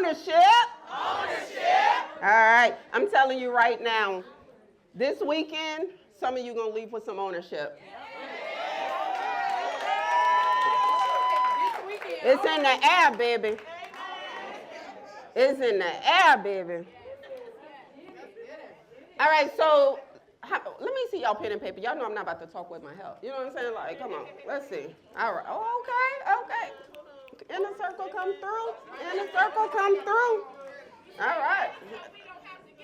Ownership. Ownership. All right. I'm telling you right now, this weekend, some of you going to leave with some ownership. It's in the air, baby. It's in the air, baby. All right, so let me see y'all pen and paper. Y'all know I'm not about to talk with my help. You know what I'm saying? Like, come on, let's see. All right. Oh, okay. Inner circle come through. Inner circle come through. All right.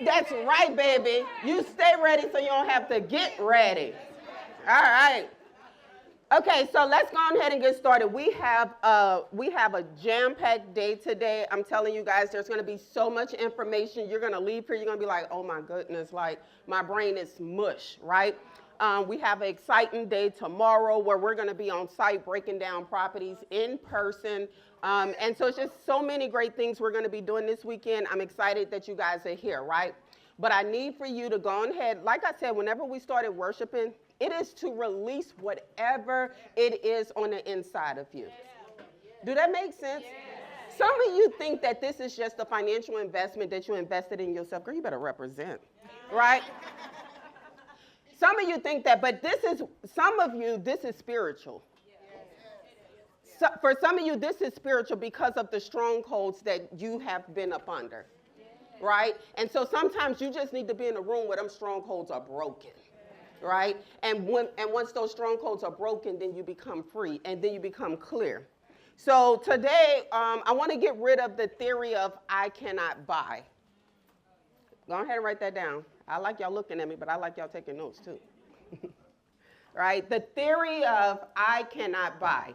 That's right, baby. You stay ready so you don't have to get ready. All right. Okay, so let's go ahead and get started. We have a jam-packed day today. I'm telling you guys, there's going to be so much information. You're going to leave here, you're going to be like, oh my goodness, like my brain is mush, right? We have an exciting day tomorrow where we're going to be on site breaking down properties in person. And so it's just so many great things we're going to be doing this weekend. I'm excited that you guys are here, right? But I need for you to go ahead, like I said, whenever we started worshiping, it is to release whatever it is on the inside of you. Do that make sense? Yes. Some of you think that this is just a financial investment that you invested in yourself. Girl, you better represent, right? Some of you think that, but some of you, this is spiritual. So for some of you, this is spiritual because of the strongholds that you have been up under, right? And so sometimes you just need to be in a room where them strongholds are broken. Right? And once those strongholds are broken, then you become free and then you become clear. So today, I want to get rid of the theory of I cannot buy. Go ahead and write that down. I like y'all looking at me, but I like y'all taking notes too. Right? The theory of I cannot buy.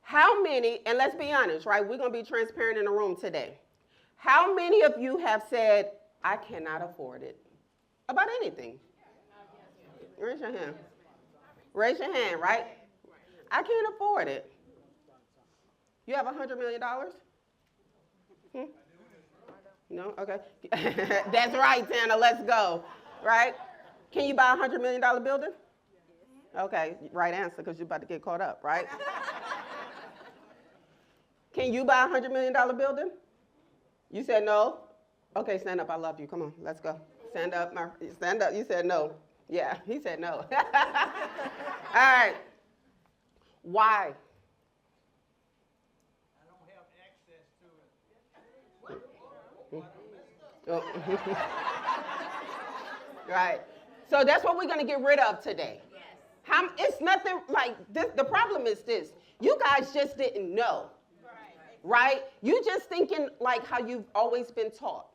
How many, and let's be honest, right? We're going to be transparent in the room today. How many of you have said, I cannot afford it? About anything. Raise your hand. Raise your hand, right? I can't afford it. You have $100 million? No? Okay. That's right, Tana. Let's go. Right? Can you buy a $100 million building? Okay. Right answer, because you're about to get caught up, right? Can you buy a $100 million building? You said no? Okay, stand up. I love you. Come on. Let's go. Stand up. Stand up. You said no. Yeah, he said no. All right. Why? I don't have access to it. Right. So that's what we're going to get rid of today. Yes. It's nothing like this. The problem is this. You guys just didn't know. Right? You just thinking like how you've always been taught.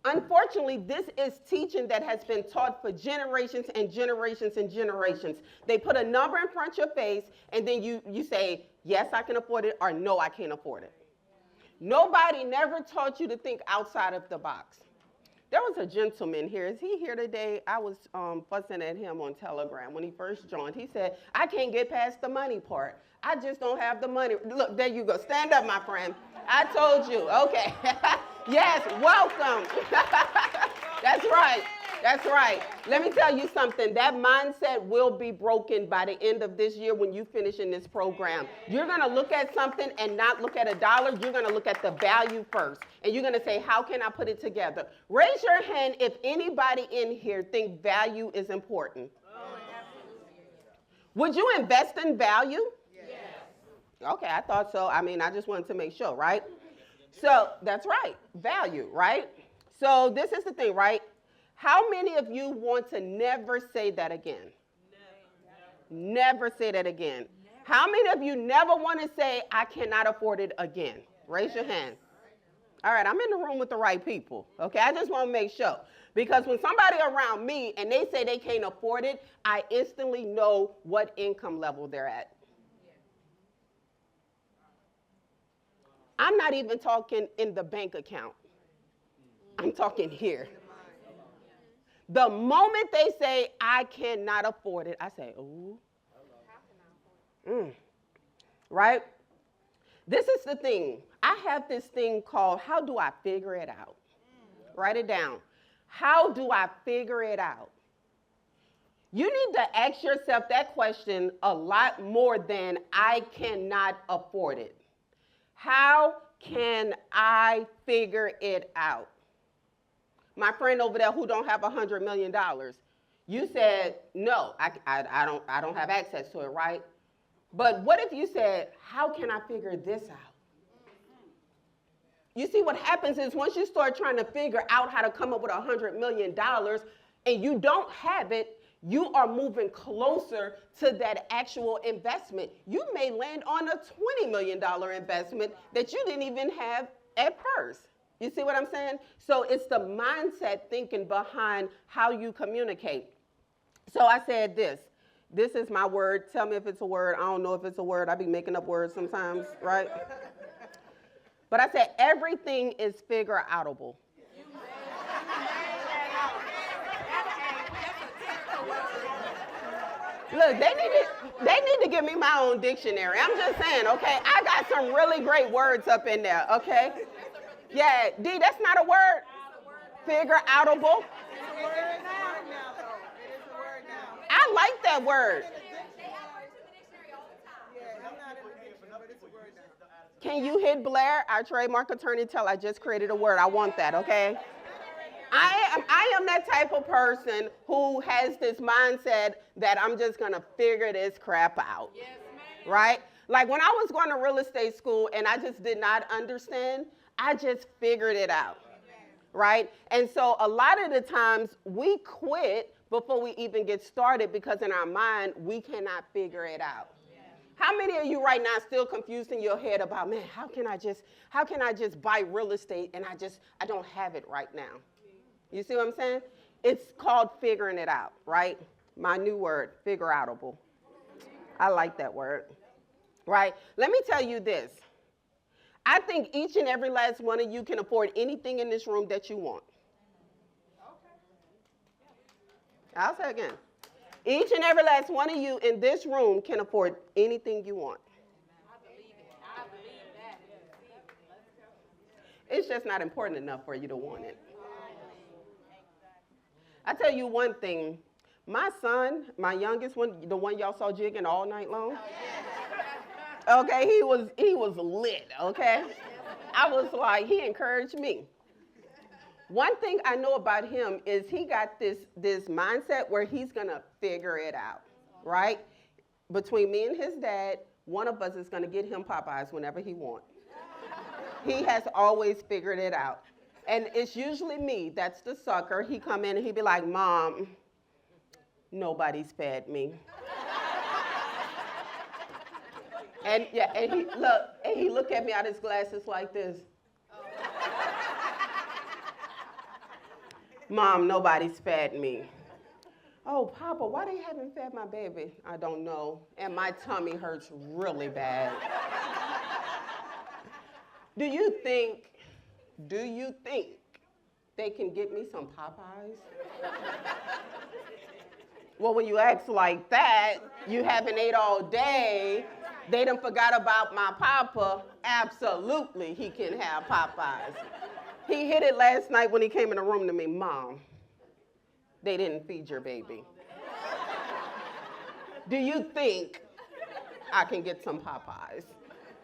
Unfortunately, this is teaching that has been taught for generations and generations and generations. They put a number in front of your face, and then you say, yes, I can afford it, or no, I can't afford it. Nobody never taught you to think outside of the box. There was a gentleman here. Is he here today? I was fussing at him on Telegram when he first joined. He said, I can't get past the money part. I just don't have the money. Look, there you go. Stand up, my friend. I told you. Okay. Yes, welcome. That's right. That's right. Let me tell you something. That mindset will be broken by the end of this year when you finish in this program. You're going to look at something and not look at a dollar. You're going to look at the value first. And you're going to say, how can I put it together? Raise your hand if anybody in here think value is important. Would you invest in value? Yes. Okay, I thought so. I mean, I just wanted to make sure, right? So that's right. Value, right? So this is the thing, right? How many of you want to never say that again? Never say that again. How many of you never want to say, I cannot afford it again? Raise your hand. All right, I'm in the room with the right people, okay? I just want to make sure. Because when somebody around me and they say they can't afford it, I instantly know what income level they're at. I'm not even talking in the bank account. I'm talking here. The moment they say, I cannot afford it, I say, ooh. Right? This is the thing. I have this thing called, how do I figure it out? Write it down. How do I figure it out? You need to ask yourself that question a lot more than I cannot afford it. How can I figure it out? My friend over there who don't have $100 million, you said, no, I don't have access to it, right? But what if you said, how can I figure this out? You see, what happens is once you start trying to figure out how to come up with $100 million and you don't have it, you are moving closer to that actual investment. You may land on a $20 million investment that you didn't even have at first. You see what I'm saying? So it's the mindset thinking behind how you communicate. So I said this. This is my word. Tell me if it's a word. I don't know if it's a word. I be making up words sometimes, right? But I said everything is figure-outable. Look, they need to give me my own dictionary. I'm just saying, okay? I got some really great words up in there, okay? Yeah, D, that's not a word. Figure-outable. I like that word. Can you hit Blair, our trademark attorney, tell I just created a word. I want that, okay? I am that type of person who has this mindset that I'm just going to figure this crap out, yes, right? Like when I was going to real estate school and I just did not understand, I just figured it out, right? And so a lot of the times we quit before we even get started because in our mind, we cannot figure it out. How many of you right now still confused in your head about, man, how can I just buy real estate and I don't have it right now? You see what I'm saying? It's called figuring it out, right? My new word, figure-outable. I like that word, right? Let me tell you this. I think each and every last one of you can afford anything in this room that you want. I'll say it again. Each and every last one of you in this room can afford anything you want. I believe it. I believe that. It's just not important enough for you to want it. I tell you one thing. My son, my youngest one, the one y'all saw jigging all night long. Okay, he was lit, okay? I was like, he encouraged me. One thing I know about him is he got this mindset where he's going to figure it out, right? Between me and his dad, one of us is going to get him Popeyes whenever he wants. He has always figured it out. And it's usually me that's the sucker. He come in and he be like, Mom, nobody's fed me. And he look at me out his glasses like this. Mom, nobody's fed me. Oh, Papa, why they haven't fed my baby? I don't know. And my tummy hurts really bad. Do you think they can get me some Popeyes? Well, when you ask like that, you haven't ate all day. They done forgot about my Papa. Absolutely, he can have Popeyes. He hit it last night when he came in the room to me. Mom, they didn't feed your baby. Do you think I can get some Popeyes?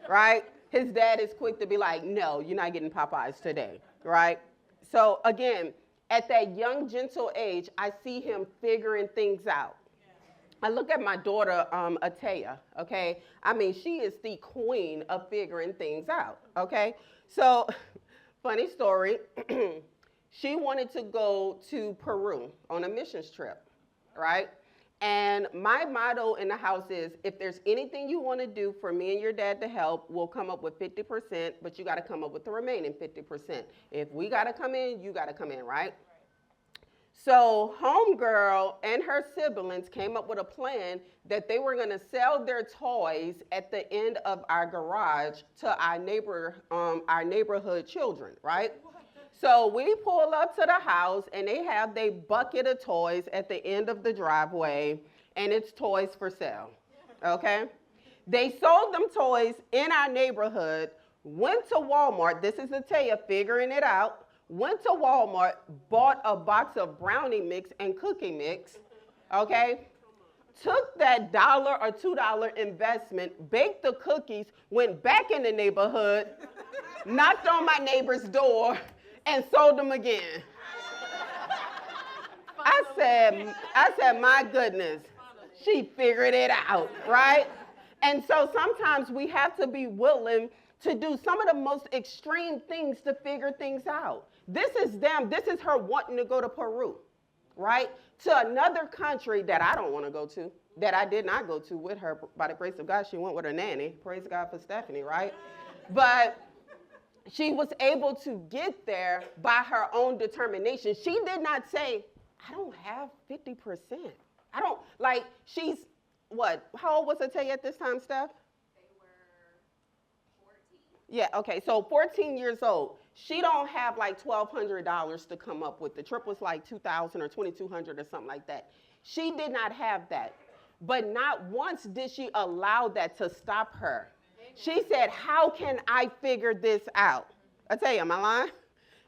Right? His dad is quick to be like, no, you're not getting Popeyes today, right? So again, at that young, gentle age, I see him figuring things out. I look at my daughter, Ataya, okay? I mean, she is the queen of figuring things out, okay? So, funny story, she wanted to go to Peru on a missions trip, right? And my motto in the house is, if there's anything you want to do for me and your dad to help, we'll come up with 50%, but you got to come up with the remaining 50%. If we got to come in, you got to come in, right? So homegirl and her siblings came up with a plan that they were going to sell their toys at the end of our garage to our neighborhood children, right? So we pull up to the house and they have their bucket of toys at the end of the driveway, and it's toys for sale, okay? They sold them toys in our neighborhood, went to Walmart, this is Ataya figuring it out, went to Walmart, bought a box of brownie mix and cookie mix, okay? Took that $1 or $2 investment, baked the cookies, went back in the neighborhood, knocked on my neighbor's door, and sold them again. I said, my goodness, she figured it out, right? And so sometimes we have to be willing to do some of the most extreme things to figure things out. This is her wanting to go to Peru, right? To another country that I don't want to go to, that I did not go to with her. By the grace of God, she went with her nanny. Praise God for Stephanie, right? But she was able to get there by her own determination. She did not say, I don't have 50%. I don't, like, she's, what, how old was Ataya at this time, Steph? They were 14. Yeah, okay, so 14 years old. She don't have like $1,200 to come up with. The trip was like $2,000 or $2,200 or something like that. She did not have that. But not once did she allow that to stop her. She said, how can I figure this out? I tell you, am I lying?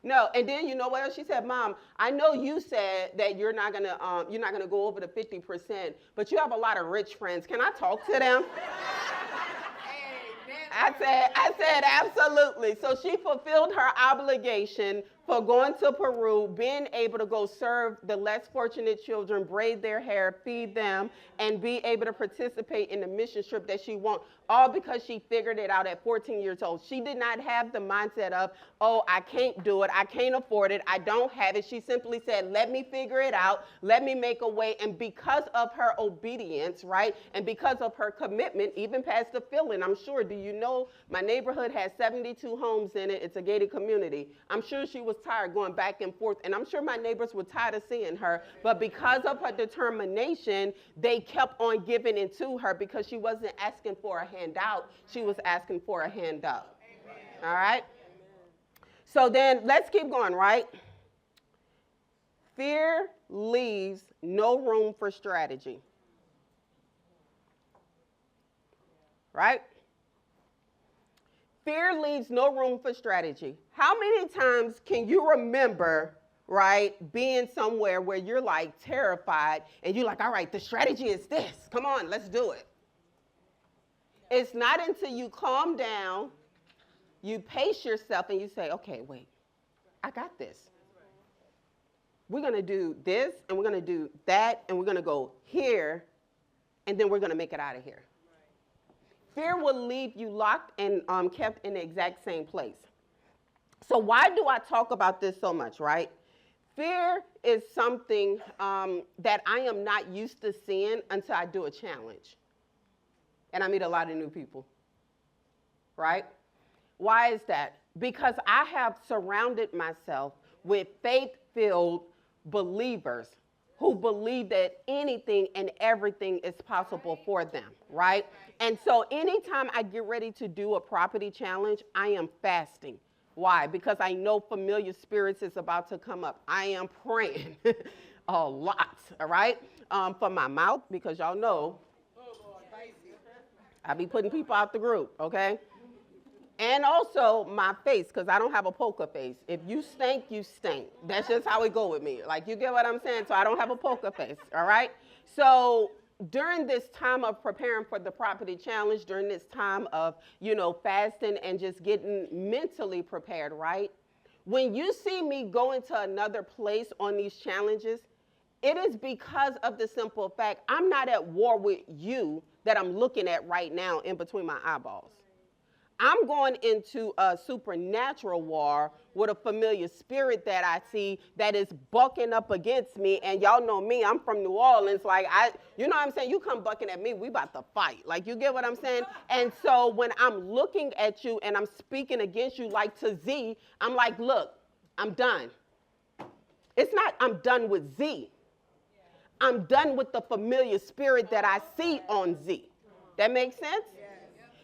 No, and then you know what else she said? Mom, I know you said that you're not gonna go over the 50%, but you have a lot of rich friends. Can I talk to them? I said, absolutely. So she fulfilled her obligation for going to Peru, being able to go serve the less fortunate children, braid their hair, feed them, and be able to participate in the mission trip that she wants, all because she figured it out at 14 years old. She did not have the mindset of, oh, I can't do it, I can't afford it, I don't have it. She simply said, let me figure it out, let me make a way. And because of her obedience, right, and because of her commitment, even past the filling, I'm sure, do you know, my neighborhood has 72 homes in it. It's a gated community. I'm sure she was tired going back and forth, and I'm sure my neighbors were tired of seeing her, but because of her determination, they kept on giving it to her because she wasn't asking for a handout, she was asking for a hand up. Amen. All right? Amen. So then let's keep going, right? Fear leaves no room for strategy. Right? Fear leaves no room for strategy. How many times can you remember, right, being somewhere where you're like terrified and you're like, all right, the strategy is this. Come on, let's do it. It's not until you calm down, you pace yourself and you say, okay, wait, I got this. We're going to do this and we're going to do that and we're going to go here and then we're going to make it out of here. Fear will leave you locked and kept in the exact same place. So why do I talk about this so much, right? Fear is something that I am not used to seeing until I do a challenge. And I meet a lot of new people, right? Why is that? Because I have surrounded myself with faith-filled believers who believe that anything and everything is possible for them, right? And so anytime I get ready to do a property challenge, I am fasting. Why? Because I know familiar spirits is about to come up. I am praying a lot, all right? For my mouth, because y'all know I be putting people out the group, okay? And also my face, because I don't have a poker face. If you stink, you stink. That's just how it go with me. Like, you get what I'm saying? So I don't have a poker face, all right? So during this time of preparing for the property challenge, during this time of, fasting and just getting mentally prepared, right? When you see me go into another place on these challenges, it is because of the simple fact I'm not at war with you that I'm looking at right now in between my eyeballs. I'm going into a supernatural war with a familiar spirit that I see that is bucking up against me. And y'all know me, I'm from New Orleans. Like, you know what I'm saying? You come bucking at me, we about to fight. Like, you get what I'm saying? And so when I'm looking at you and I'm speaking against you like to Z, I'm like, look, I'm done. It's not I'm done with Z. I'm done with the familiar spirit that I see on Z. That makes sense?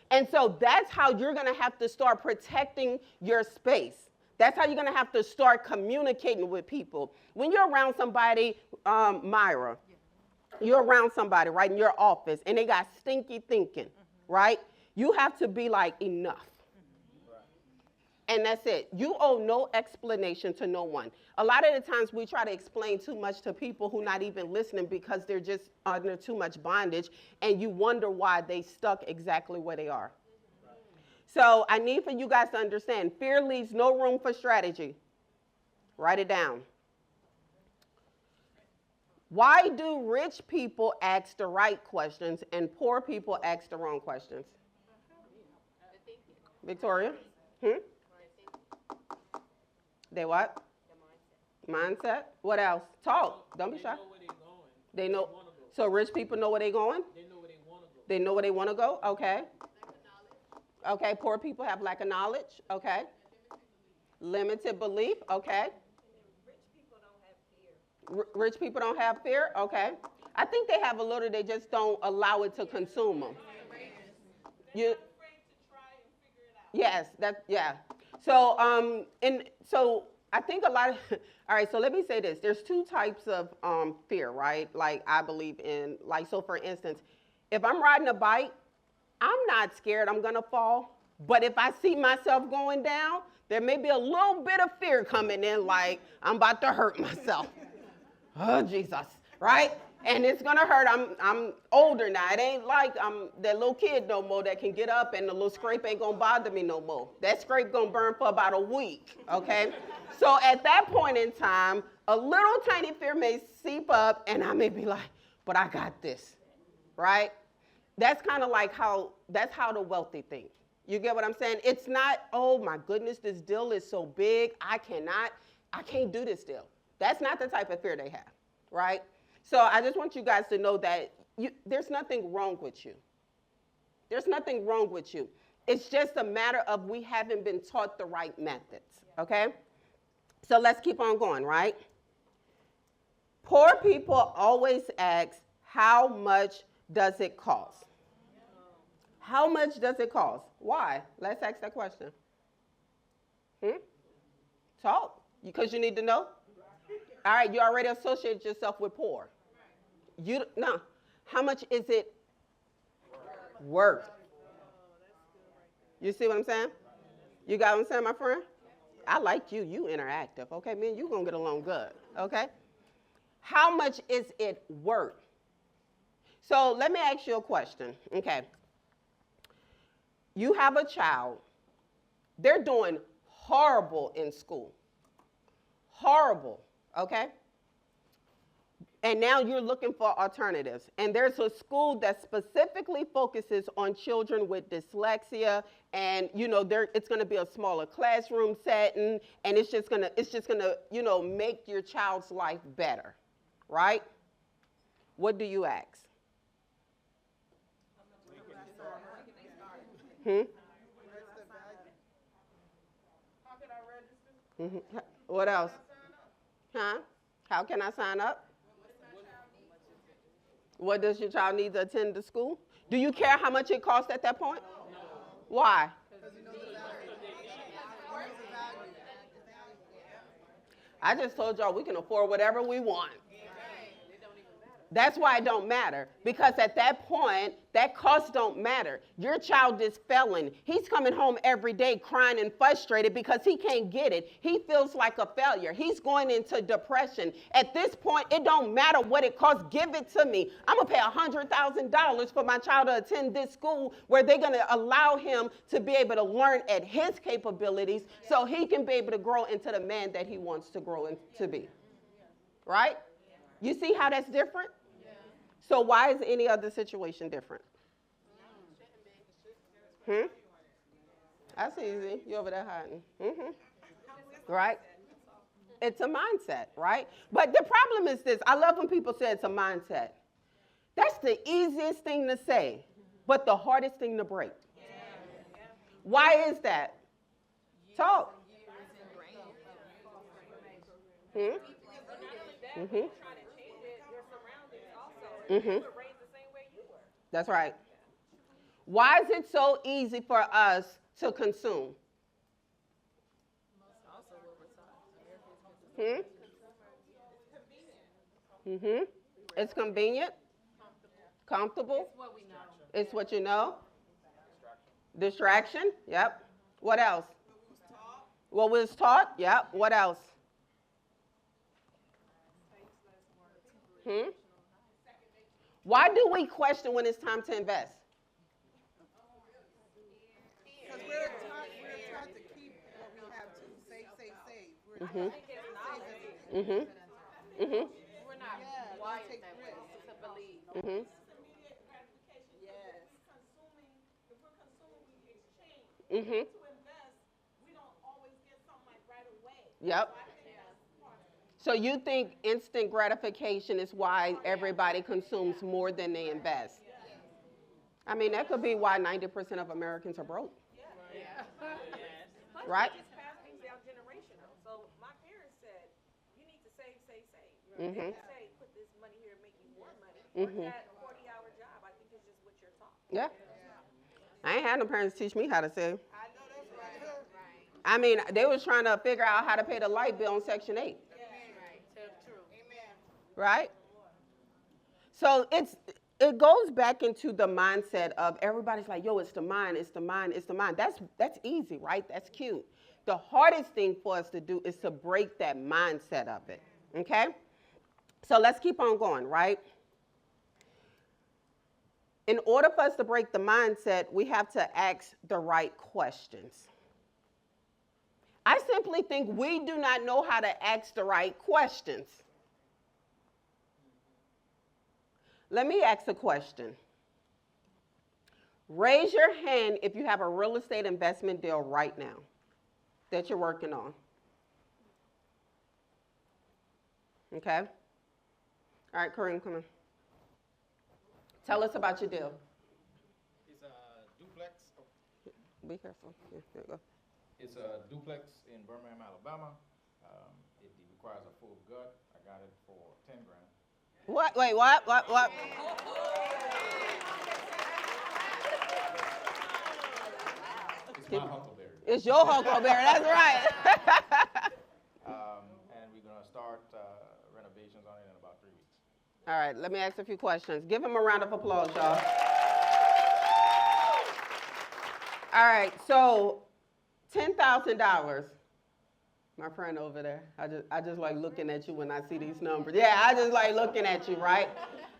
And so that's how you're going to have to start protecting your space. That's how you're going to have to start communicating with people. When you're around somebody, Myra, you're around somebody, right, in your office, and they got stinky thinking, right? You have to be like, enough. And that's it. You owe no explanation to no one. A lot of the times we try to explain too much to people who not even listening because they're just under too much bondage, and you wonder why they stuck exactly where they are. So I need for you guys to understand, fear leaves no room for strategy. Write it down. Why do rich people ask the right questions and poor people ask the wrong questions? Victoria? They what? Mindset. What else? Talk. Don't be shy. They know. So rich people know where they're going? They know where they want to go? Okay. Okay. Poor people have lack of knowledge. Okay. Limited belief. Okay. Rich people don't have fear? Okay. I think they have a little, they just don't allow it to consume them. You, yes, yeah. So, so I think a lot of, all right, so let me say this. There's two types of fear, right? Like I believe in, like, so for instance, if I'm riding a bike, I'm not scared I'm gonna fall. But if I see myself going down, there may be a little bit of fear coming in, like I'm about to hurt myself. Oh, Jesus, right? And it's gonna hurt. I'm older now. It ain't like I'm that little kid no more that can get up and the little scrape ain't gonna bother me no more. That scrape gonna burn for about a week, okay? So at that point in time, a little tiny fear may seep up and I may be like, but I got this, right? That's kind of like that's how the wealthy think. You get what I'm saying? It's not, oh my goodness, this deal is so big, I can't do this deal. That's not the type of fear they have, right? So I just want you guys to know that there's nothing wrong with you. There's nothing wrong with you. It's just a matter of we haven't been taught the right methods, okay? So let's keep on going, right? Poor people always ask, how much does it cost? How much does it cost? Why? Let's ask that question. Talk, because you need to know. All right, you already associated yourself with poor. No. How much is it worth? You see what I'm saying? You got what I'm saying, my friend? I like you. You interactive. Okay, me and you gonna get along good. Okay. How much is it worth? So let me ask you a question. Okay. You have a child. They're doing horrible in school. Horrible. Okay? And now you're looking for alternatives. And there's a school that specifically focuses on children with dyslexia, and it's going to be a smaller classroom setting, and it's just going to make your child's life better. Right? What do you ask? What else? Huh? How can I sign up? What does your child need to attend the school? Do you care how much it costs at that point? No. Why? I just told y'all we can afford whatever we want. That's why it don't matter, because at that point, that cost don't matter. Your child is failing. He's coming home every day crying and frustrated because he can't get it. He feels like a failure. He's going into depression. At this point, it don't matter what it costs. Give it to me. I'm going to pay $100,000 for my child to attend this school where they're going to allow him to be able to learn at his capabilities so he can be able to grow into the man that he wants to grow to be. Right? You see how that's different? So why is any other situation different? That's easy. You over there hiding. Right? It's a mindset, right? But the problem is this. I love when people say it's a mindset. That's the easiest thing to say, but the hardest thing to break. Why is that? Talk. That's right. Why is it so easy for us to consume? It's convenient. Comfortable. It's what you know. Distraction. Yep. What else? What was taught? Yep. What else? Why do we question when it's time to invest? Mhm. Mhm. Mhm. We're not wired that way to believe. Mhm. Mhm. Yep. So you think instant gratification is why everybody consumes more than they invest? I mean, that could be why 90% of Americans are broke, Yeah. Plus, right? we just pass things down generational. So my parents said, you need to save, save, save. They Mhm. didn't say, put this money here and make you more money. Work Mhm. that 40-hour job. I think it's just what you're taught. Yeah. I ain't had no parents teach me how to save. I know that's right. I mean, they was trying to figure out how to pay the light bill on Section 8, Right. True. right? So it goes back into the mindset of everybody's like, yo, it's the mind, it's the mind, it's the mind. That's easy, right? That's cute. The hardest thing for us to do is to break that mindset of it. Okay? So let's keep on going, right? In order for us to break the mindset, we have to ask the right questions. I simply think we do not know how to ask the right questions. Let me ask a question. Raise your hand if you have a real estate investment deal right now that you're working on. Okay? All right, Kareem, come on. Tell us about your deal. It's a duplex. Be careful. Yeah, there you go. It's a duplex in Birmingham, Alabama. It requires a full gut. I got it for 10 grand. What? Wait, what? It's my Huckleberry. It's your Huckleberry, that's right. And we're gonna start renovations on it in about 3 weeks. All right, let me ask a few questions. Give him a round of applause, y'all. All right, so $10,000. My friend over there, I just like looking at you when I see these numbers. Yeah, I just like looking at you, right?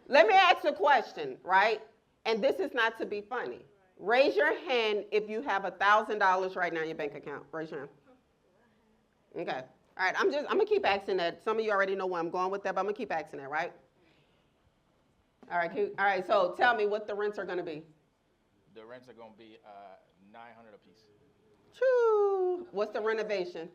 Let me ask a question, right? And this is not to be funny. Raise your hand if you have $1,000 right now in your bank account. Raise your hand. Okay. All right, I'm gonna keep asking that. Some of you already know where I'm going with that, but I'm gonna keep asking that, right? All right, so tell me what the rents are gonna be. The rents are gonna be 900 a piece. Choo. What's the renovation?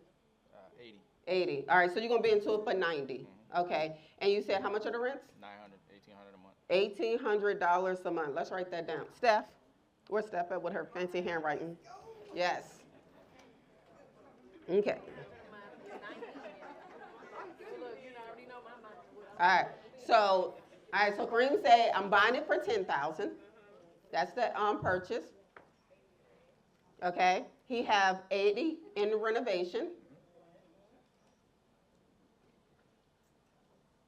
80. 80. All right, so you're gonna be into it for 90. Okay. And you said how much are the rents? 900, 1,800 a month. $1,800 a month. Let's write that down. Steph, where's Steph at with her fancy handwriting? Yes. Okay. All right. So Kareem said I'm buying it for 10,000. That's the purchase. Okay. He have 80 in the renovation.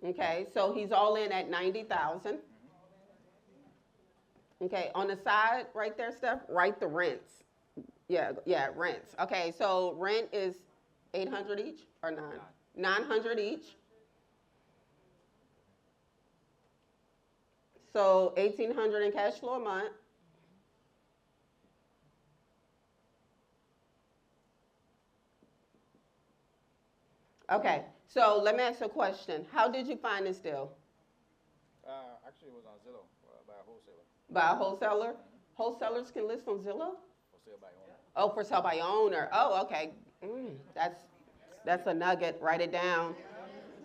Okay. So he's all in at 90,000. Okay. On the side right there, Steph, write the rents. Yeah, rents. Okay. So rent is 800 each or 900 each. So 1,800 in cash flow a month. Okay, so let me ask you a question. How did you find this deal? Actually, it was on Zillow by a wholesaler. By a wholesaler? Wholesalers can list on Zillow? For sale by owner. Oh, for sale by owner. Oh, okay. That's a nugget. Write it down.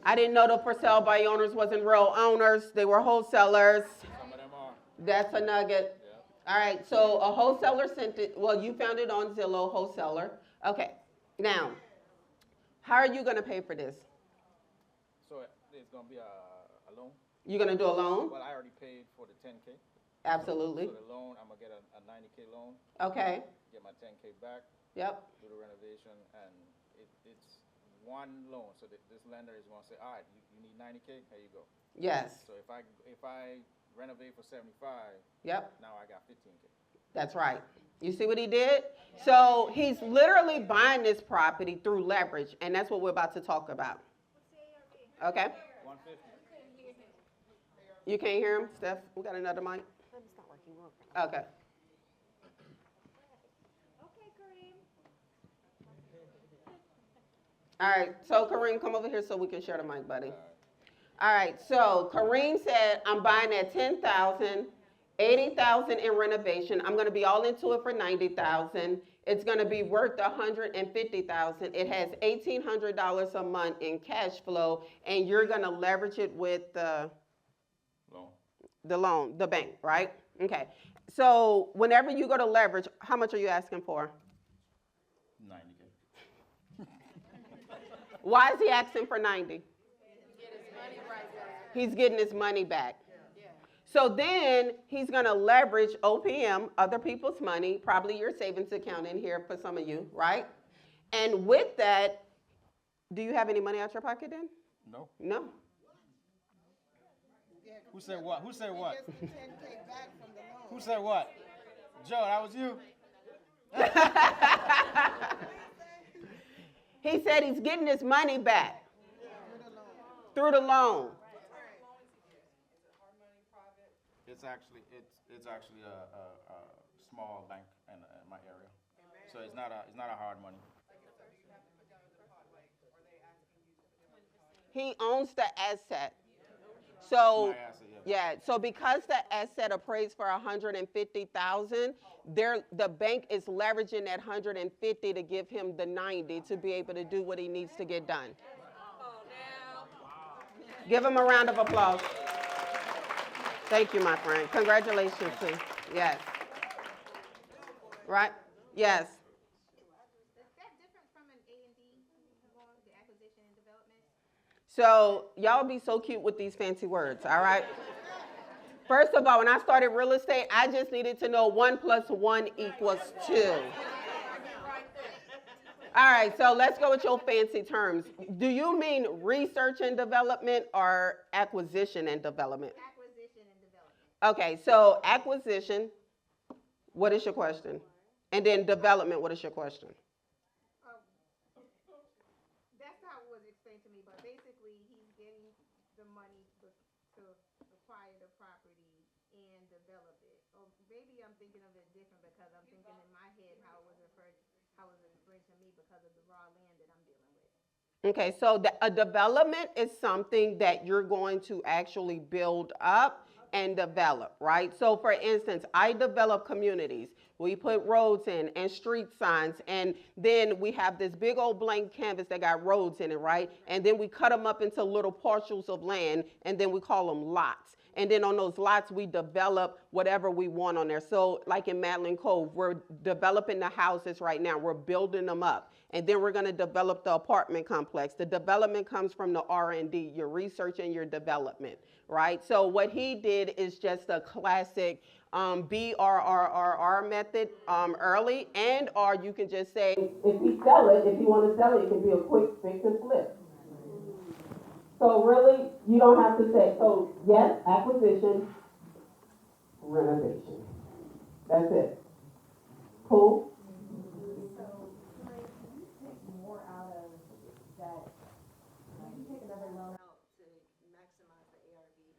I didn't know the for sale by owners wasn't real owners. They were wholesalers. Some of them are. That's a nugget. Yeah. All right, so a wholesaler sent it. Well, you found it on Zillow, wholesaler. Okay, now, how are you going to pay for this? So it's gonna be a loan. You're going to do a loan? Well, I already paid for the 10K. Absolutely. So the loan, I'm gonna get a 90K loan. Okay, Get my 10K back. yep. Do the renovation, and it's one loan. So this lender is gonna say, all right, you need 90K. Here you go. Yes, So if I renovate for 75, yep. now I got 15K. That's right. You see what he did? So he's literally buying this property through leverage, and that's what we're about to talk about. Okay? 150. You can't hear him, Steph? We got another mic? It's not working. We're okay. Okay. Okay, Kareem. All right, so Kareem, come over here so we can share the mic, buddy. All right, so Kareem said, I'm buying at 10,000, 80,000 in renovation. I'm gonna be all into it for 90,000. It's gonna be worth 150,000. It has $1,800 a month in cash flow, and you're gonna leverage it with the bank, right? Okay. So whenever you go to leverage, how much are you asking for? 90K. Why is he asking for 90? He's getting his money back. So then he's going to leverage OPM, other people's money, probably your savings account in here for some of you, right? And with that, do you have any money out your pocket then? No. No. Who said what? Who said what? He gets the 10K back from the loan. Who said what? Joe, that was you? He said he's getting his money back through the loan. It's actually a small bank in my area, so it's not a hard money. He owns the asset. So My asset, yeah. yeah, so because the asset appraised for 150,000, the bank is leveraging that 150 to give him the 90 to be able to do what he needs to get done. Give him a round of applause. Thank you, my friend. Congratulations to you. Yes. Right? Yes. Is that different from an A&D, the acquisition and development? So y'all be so cute with these fancy words, all right? First of all, when I started real estate, I just needed to know 1 + 1 = 2. All right, so let's go with your fancy terms. Do you mean research and development or acquisition and development? Acquisition and development. Okay, so acquisition, what is your question? And then development, what is your question? That's how it was explained to me, but basically he's getting the money to acquire the property and develop it. Or maybe I'm thinking of it different because I'm thinking in my head how it was explained to me because of the raw land that I'm dealing with. Okay, so a development is something that you're going to actually build up and develop, right? So for instance, I develop communities. We put roads in and street signs, and then we have this big old blank canvas that got roads in it, right? And then we cut them up into little parcels of land, and then we call them lots. And then on those lots, we develop whatever we want on there. So like in Madeline Cove, we're developing the houses right now. We're building them up. And then we're going to develop the apartment complex. The development comes from the R&D, your research and your development, right? So what he did is just a classic BRRRR method early, and or you can just say, if you sell it, if you want to sell it, it can be a quick fix and flip. So really, you don't have to say, so yes, acquisition, renovation. That's it. Cool? So, like, you take more out of that, you take another loan out to maximize the ARV. He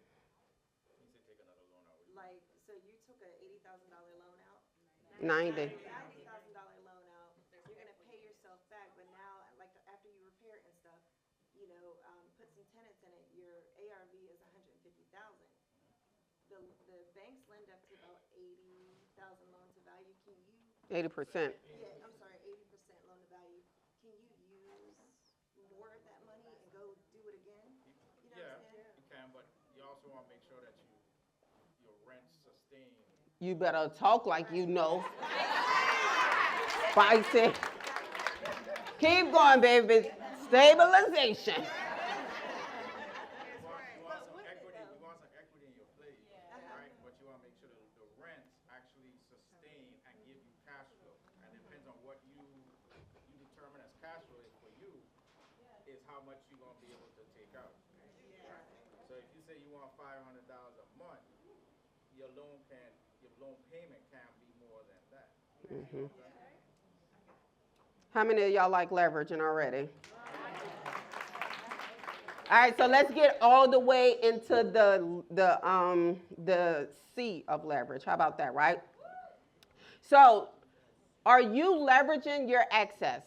said take another loan out. Like, so you took a $80,000 loan out? 90. $90,000 loan out, you're gonna pay yourself back, but now, like, after you repair it and stuff, put some tenants in it, your ARV is 150,000. The banks lend up to about 80,000 loan to value. Can you? 80%. Yeah, I'm sorry, 80% loan to value. Can you use more of that money and go do it again? You know what I'm saying? You can, but you also want to make sure that your rent sustain. You better talk like you know. Spicy. Keep going, baby. Stabilization. You want some equity in your place, right? But you want to make sure that the rents actually sustain and give you cash flow. And it depends on what you determine as cash flow is for you, is how much you're going to be able to take out. So if you say you want $500 a month, your loan payment can't be more than that. Mm-hmm. How many of y'all like leveraging already? All right, so let's get all the way into the C of leverage. How about that, right? So, are you leveraging your access?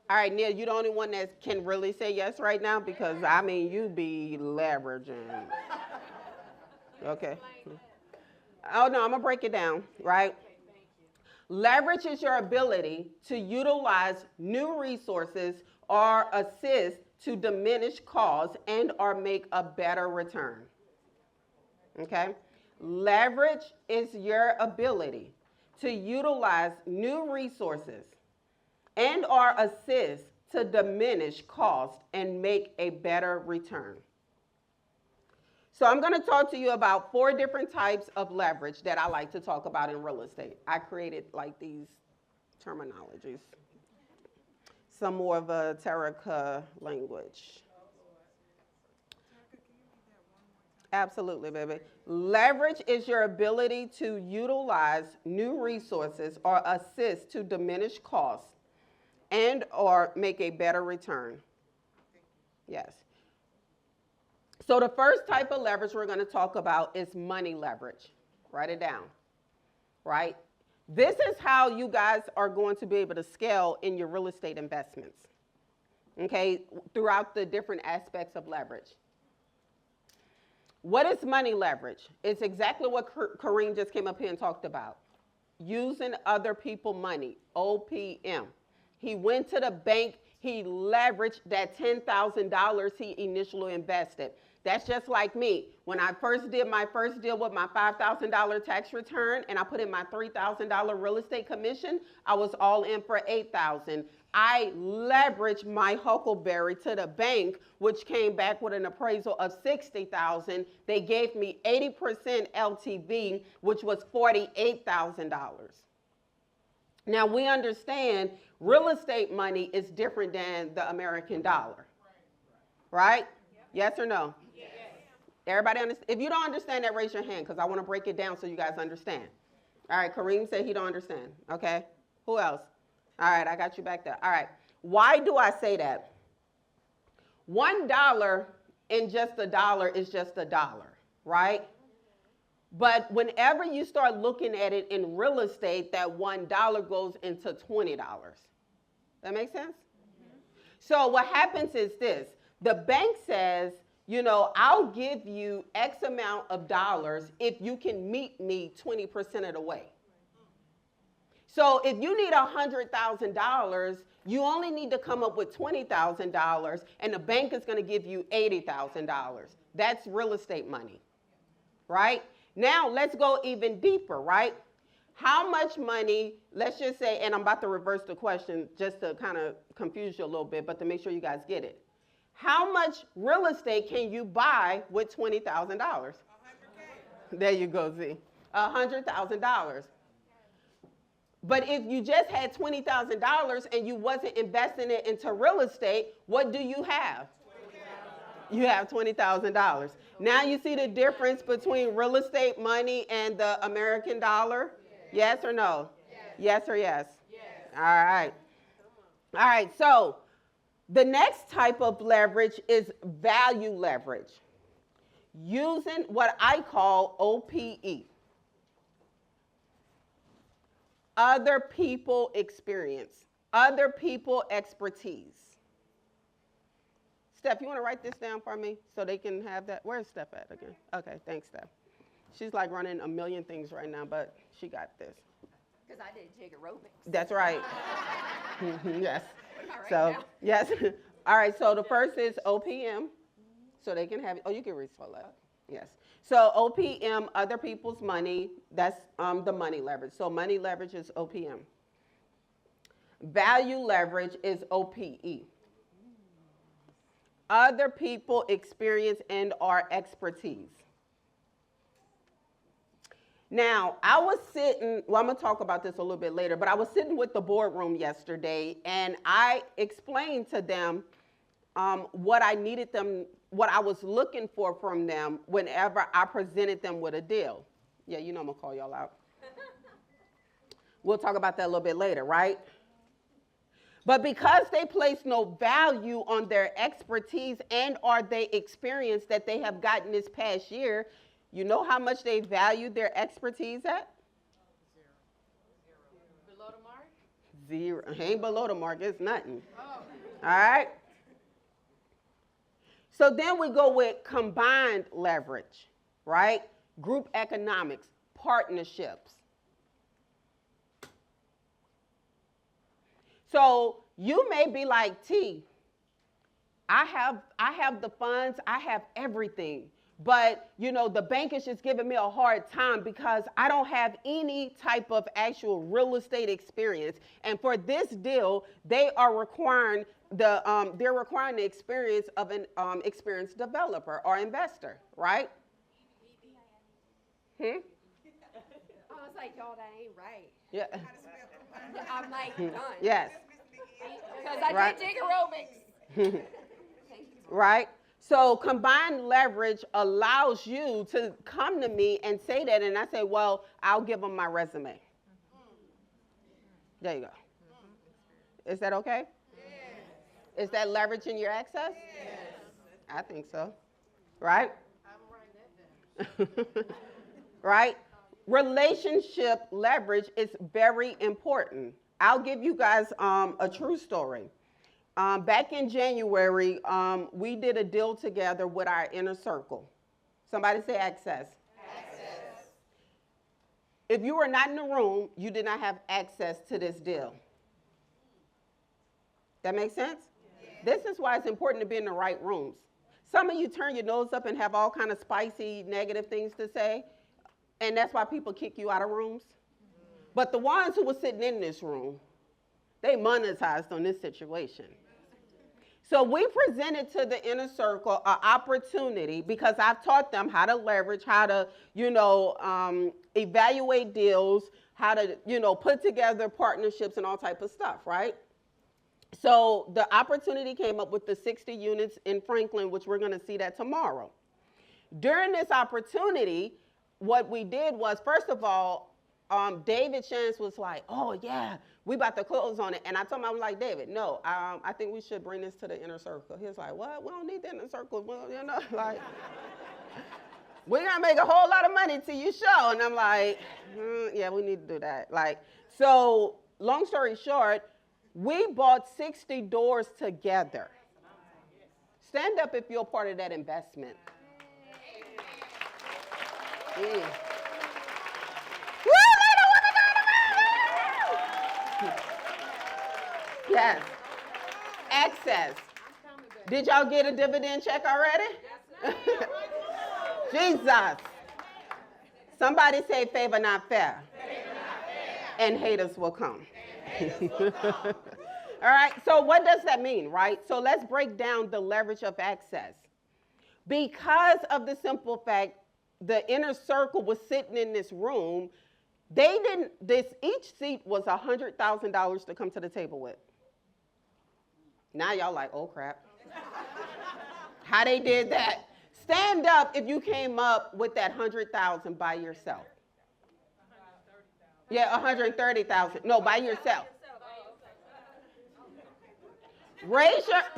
All right, Neil, you're the only one that can really say yes right now because, I mean, you be leveraging. Okay. Oh, no, I'm going to break it down, right? Leverage is your ability to utilize new resources or assist to diminish costs and or make a better return. Okay? Leverage is your ability to utilize new resources and or assist to diminish cost and make a better return. So I'm going to talk to you about 4 different types of leverage that I like to talk about in real estate. I created like these terminologies. Some more of a Terrica language. Absolutely, baby. Leverage is your ability to utilize new resources or assist to diminish costs and or make a better return. Yes. So the first type of leverage we're going to talk about is money leverage. Write it down, right? This is how you guys are going to be able to scale in your real estate investments, okay, throughout the different aspects of leverage. What is money leverage? It's exactly what Kareem just came up here and talked about. Using other people's money, OPM. He went to the bank, he leveraged that $10,000 he initially invested. That's just like me. When I first did my first deal with my $5,000 tax return and I put in my $3,000 real estate commission, I was all in for $8,000. I leveraged my Huckleberry to the bank, which came back with an appraisal of $60,000. They gave me 80% LTV, which was $48,000. Now we understand real estate money is different than the American dollar, right? Yes or no? Yes. Everybody understand? If you don't understand that, raise your hand because I want to break it down so you guys understand. All right, Kareem said he don't understand. Okay, who else? All right, I got you back there. All right, why do I say that? $1 in just a dollar is just a dollar, right? But whenever you start looking at it in real estate, that $1 goes into $20. That makes sense? Mm-hmm. So what happens is this. The bank says, you know, I'll give you X amount of dollars if you can meet me 20% of the way. So if you need $100,000, you only need to come up with $20,000, and the bank is going to give you $80,000. That's real estate money, right? Now let's go even deeper, right? How much money, let's just say, and I'm about to reverse the question just to kind of confuse you a little bit, but to make sure you guys get it. How much real estate can you buy with $20,000? $100K. There you go, Z. $100,000. But if you just had $20,000 and you wasn't investing it into real estate, what do you have? You have $20,000. Now you see the difference between real estate money and the American dollar? Yes or no? Yes or yes? Yes. All right. All right, so the next type of leverage is value leverage, using what I call OPE. Other people experience, other people expertise. Steph, you want to write this down for me so they can have that? Where's Steph at again? Okay, thanks, Steph. She's like running a million things right now, but she got this. Because I did jig aerobics. That's right. Yes. All right So, now. yes. All right, so the first is OPM, so they can have, oh, you can respell that. Yes. So OPM, other people's money, that's the money leverage. So money leverage is OPM. Value leverage is OPE. Other people experience and or expertise. Now, I was sitting, well, I'm going to talk about this a little bit later, but I was sitting with the boardroom yesterday, and I explained to them what I needed them, what I was looking for from them whenever I presented them with a deal. Yeah, you know I'm going to call y'all out. We'll talk about that a little bit later, right? But because they place no value on their expertise and or they experience that they have gotten this past year, you know how much they value their expertise at? Below the mark? Zero. Ain't below the mark. It's nothing. All right? So then we go with combined leverage, right? Group economics, partnerships. So you may be like, T, I have the funds, I have everything. But, the bank is just giving me a hard time because I don't have any type of actual real estate experience. And for this deal, they are requiring the experience of an experienced developer or investor, right? I was like, y'all, that ain't right. Yeah. I'm like, done. Yes. Because I did jig aerobics. Right? So combined leverage allows you to come to me and say that, and I say, well, I'll give them my resume. There you go. Is that okay? Yes. Is that leveraging your access? Yes. I think so. Right? I'm writing that down. Right? Relationship leverage is very important. I'll give you guys a true story. Back in January, we did a deal together with our inner circle. Somebody say access. Access. If you were not in the room, you did not have access to this deal. That makes sense? Yeah. This is why it's important to be in the right rooms. Some of you turn your nose up and have all kind of spicy, negative things to say, and that's why people kick you out of rooms. But the ones who were sitting in this room, they monetized on this situation. So we presented to the inner circle an opportunity because I've taught them how to leverage, how to, evaluate deals, how to, put together partnerships and all type of stuff, right? So the opportunity came up with the 60 units in Franklin, which we're going to see that tomorrow. During this opportunity, what we did was, first of all, David Shantz was like, oh, yeah, we about to close on it. And I told him, I was like, David, no, I think we should bring this to the inner circle. He was like, what? We don't need the inner circle. Well, like, we're going to make a whole lot of money till you show. And I'm like, yeah, we need to do that. Like, so long story short, we bought 60 doors together. Stand up if you're part of that investment. Yes. Access. Did y'all get a dividend check already? Jesus. Somebody say favor not fair. Favor not fair. And haters will come. All right, so what does that mean, right? So let's break down the leverage of access. Because of the simple fact the inner circle was sitting in this room, each seat was $100,000 to come to the table with. Now y'all like, oh crap. How they did that? Stand up if you came up with that 100,000 by yourself. Yeah, 130,000. No, by yourself.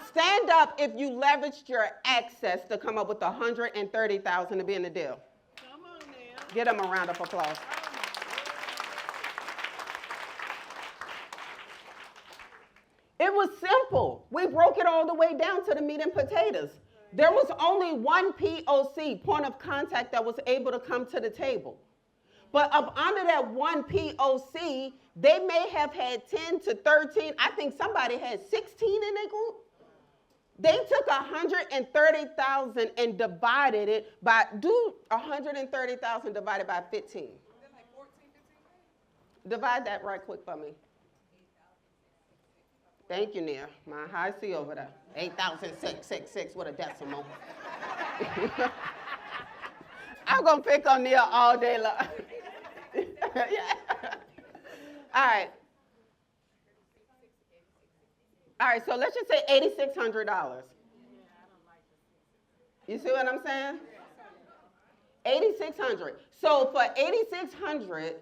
Stand up if you leveraged your access to come up with 130,000 to be in the deal. Come on now. Give them a round of applause. It was simple. We broke it all the way down to the meat and potatoes. There was only one POC, point of contact, that was able to come to the table. But up under that one POC, they may have had 10 to 13. I think somebody had 16 in their group. They took 130,000 and divided it by, 130,000 divided by 15. Divide that right quick for me. Thank you, Nia. My high C over there. 8,666 with a decimal. I'm going to pick on Nia all day long. Yeah. All right. All right, so let's just say $8,600. You see what I'm saying? $8,600. So for $8,600,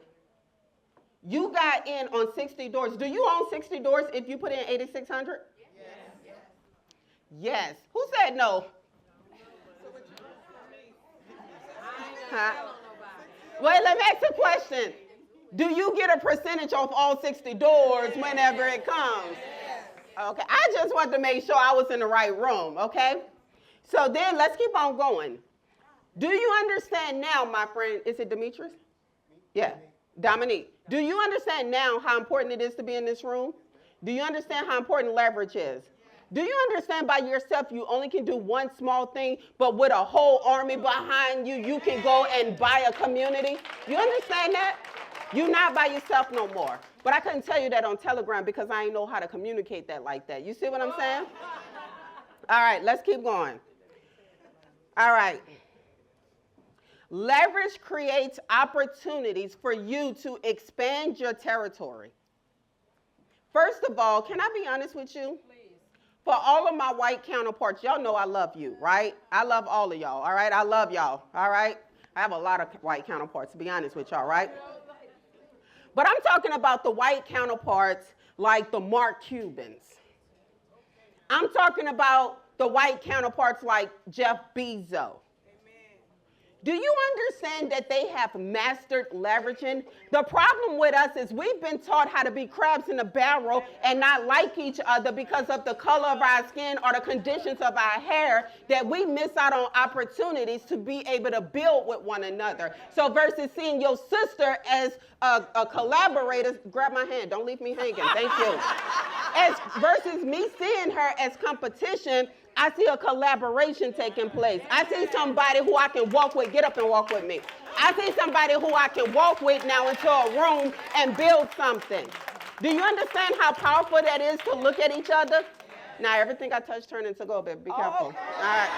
you got in on 60 doors. Do you own 60 doors if you put in $8,600? Yes. Yes. Who said no? Huh? Wait, let me ask a question. Do you get a percentage off all 60 doors whenever it comes? Okay, I just want to make sure I was in the right room, okay? So then let's keep on going. Do you understand now, my friend, is it Demetrius? Yeah, Dominique. Do you understand now how important it is to be in this room? Do you understand how important leverage is? Do you understand by yourself you only can do one small thing, but with a whole army behind you, you can go and buy a community? You understand that? You're not by yourself no more. But I couldn't tell you that on Telegram because I ain't know how to communicate that like that. You see what I'm saying? All right, let's keep going. All right. Leverage creates opportunities for you to expand your territory. First of all, can I be honest with you? Please. For all of my white counterparts, y'all know I love you, right? I love all of y'all, all right? I love y'all, all right? I have a lot of white counterparts, to be honest with y'all, right? But I'm talking about the white counterparts like the Mark Cubans. I'm talking about the white counterparts like Jeff Bezos. Do you understand that they have mastered leveraging? The problem with us is we've been taught how to be crabs in a barrel and not like each other because of the color of our skin or the conditions of our hair, that we miss out on opportunities to be able to build with one another. So versus seeing your sister as a collaborator, grab my hand, don't leave me hanging, thank you. Versus me seeing her as competition, I see a collaboration taking place. I see somebody who I can walk with. Get up and walk with me. I see somebody who I can walk with now into a room and build something. Do you understand how powerful that is to look at each other? Now, everything I touch turn into gold, baby. Be careful. All right.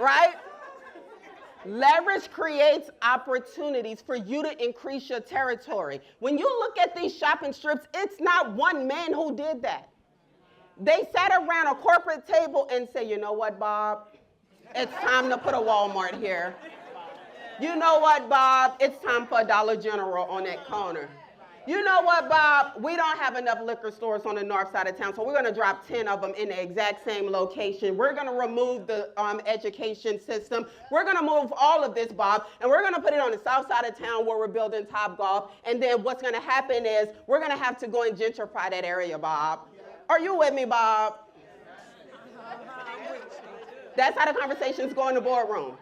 Right? Leverage creates opportunities for you to increase your territory. When you look at these shopping strips, it's not one man who did that. They sat around a corporate table and said, you know what, Bob? It's time to put a Walmart here. You know what, Bob? It's time for a Dollar General on that corner. You know what, Bob? We don't have enough liquor stores on the north side of town, so we're going to drop 10 of them in the exact same location. We're going to remove the education system. We're going to move all of this, Bob, and we're going to put it on the south side of town where we're building Topgolf. And then what's going to happen is we're going to have to go and gentrify that area, Bob. Are you with me, Bob? That's how the conversations go in the boardroom,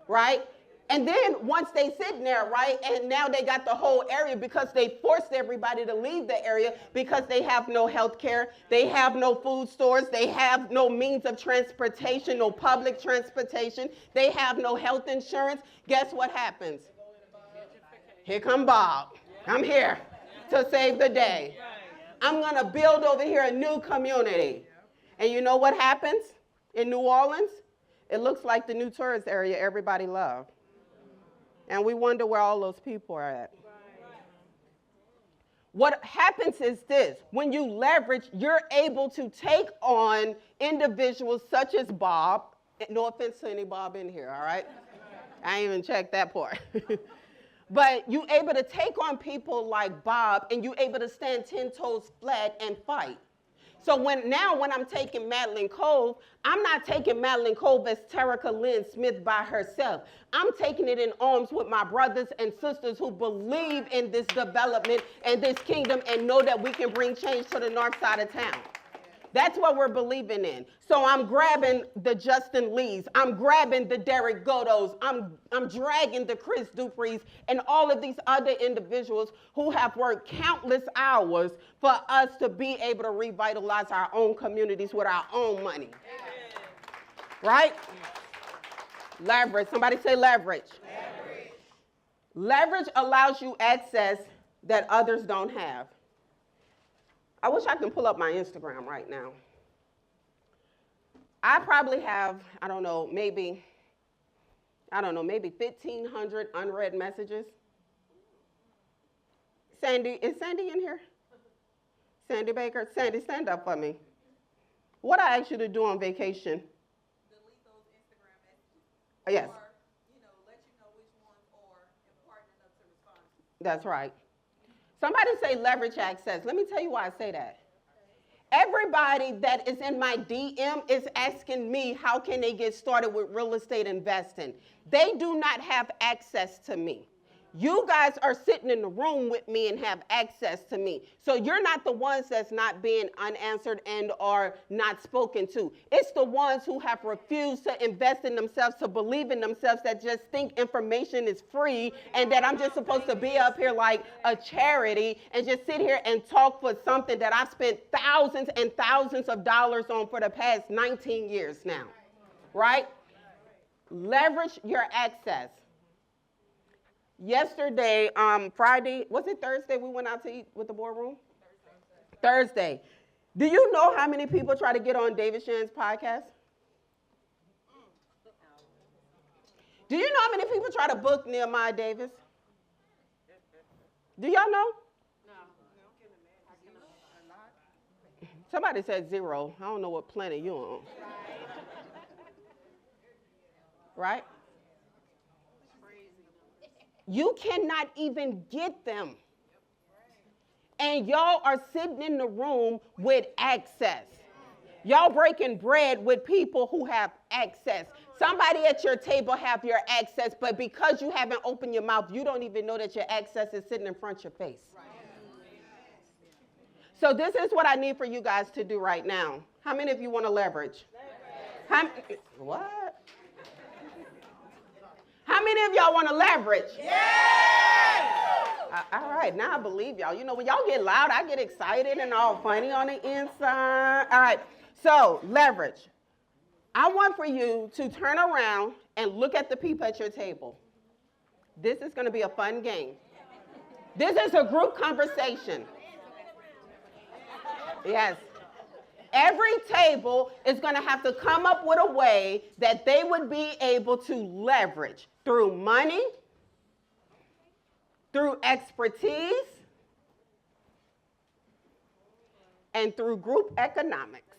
right? And then once they sitting there, right, and now they got the whole area because they forced everybody to leave the area because they have no health care, they have no food stores, they have no means of transportation, no public transportation, they have no health insurance. Guess what happens? Here come Bob. I'm here to save the day. I'm going to build over here a new community. And you know what happens in New Orleans? It looks like the new tourist area everybody loved. And we wonder where all those people are at. What happens is this. When you leverage, you're able to take on individuals such as Bob. No offense to any Bob in here, all right? I ain't even checked that part. But you're able to take on people like Bob, and you're able to stand 10 toes flat and fight. So when I'm taking Madeline Cove, I'm not taking Madeline Cove as Terrica Lynn Smith by herself. I'm taking it in arms with my brothers and sisters who believe in this development and this kingdom and know that we can bring change to the north side of town. That's what we're believing in. So I'm grabbing the Justin Lees. I'm grabbing the Derek Godos. I'm dragging the Chris Duprees and all of these other individuals who have worked countless hours for us to be able to revitalize our own communities with our own money. Right? Leverage. Somebody say leverage. Leverage. Leverage allows you access that others don't have. I wish I could pull up my Instagram right now. I probably have, maybe 1,500 unread messages. Sandy, is Sandy in here? Sandy Baker? Sandy, stand up for me. What I asked you to do on vacation? Delete those Instagram messages. Yes. Or, let you know which ones are important enough to respond to. That's right. Somebody say leverage access. Let me tell you why I say that. Everybody that is in my DM is asking me how can they get started with real estate investing. They do not have access to me. You guys are sitting in the room with me and have access to me. So you're not the ones that's not being unanswered and are not spoken to. It's the ones who have refused to invest in themselves, to believe in themselves, that just think information is free and that I'm just supposed to be up here like a charity and just sit here and talk for something that I've spent thousands and thousands of dollars on for the past 19 years now, right? Leverage your access. Yesterday, Friday, was it Thursday we went out to eat with the boardroom? Thursday. Do you know how many people try to get on David Shan's podcast? Do you know how many people try to book Nehemiah Davis? Do y'all know? No. Somebody said 0. I don't know what planet you're on. Right? You cannot even get them. And y'all are sitting in the room with access. Y'all breaking bread with people who have access. Somebody at your table have your access, but because you haven't opened your mouth, you don't even know that your access is sitting in front of your face. So this is what I need for you guys to do right now. How many of you want to leverage? What? How many of y'all want to leverage? Yeah! All right, now I believe y'all. You know, when y'all get loud, I get excited and all funny on the inside. All right, so leverage. I want for you to turn around and look at the people at your table. This is going to be a fun game. This is a group conversation. Yes. Every table is going to have to come up with a way that they would be able to leverage through money, through expertise, and through group economics.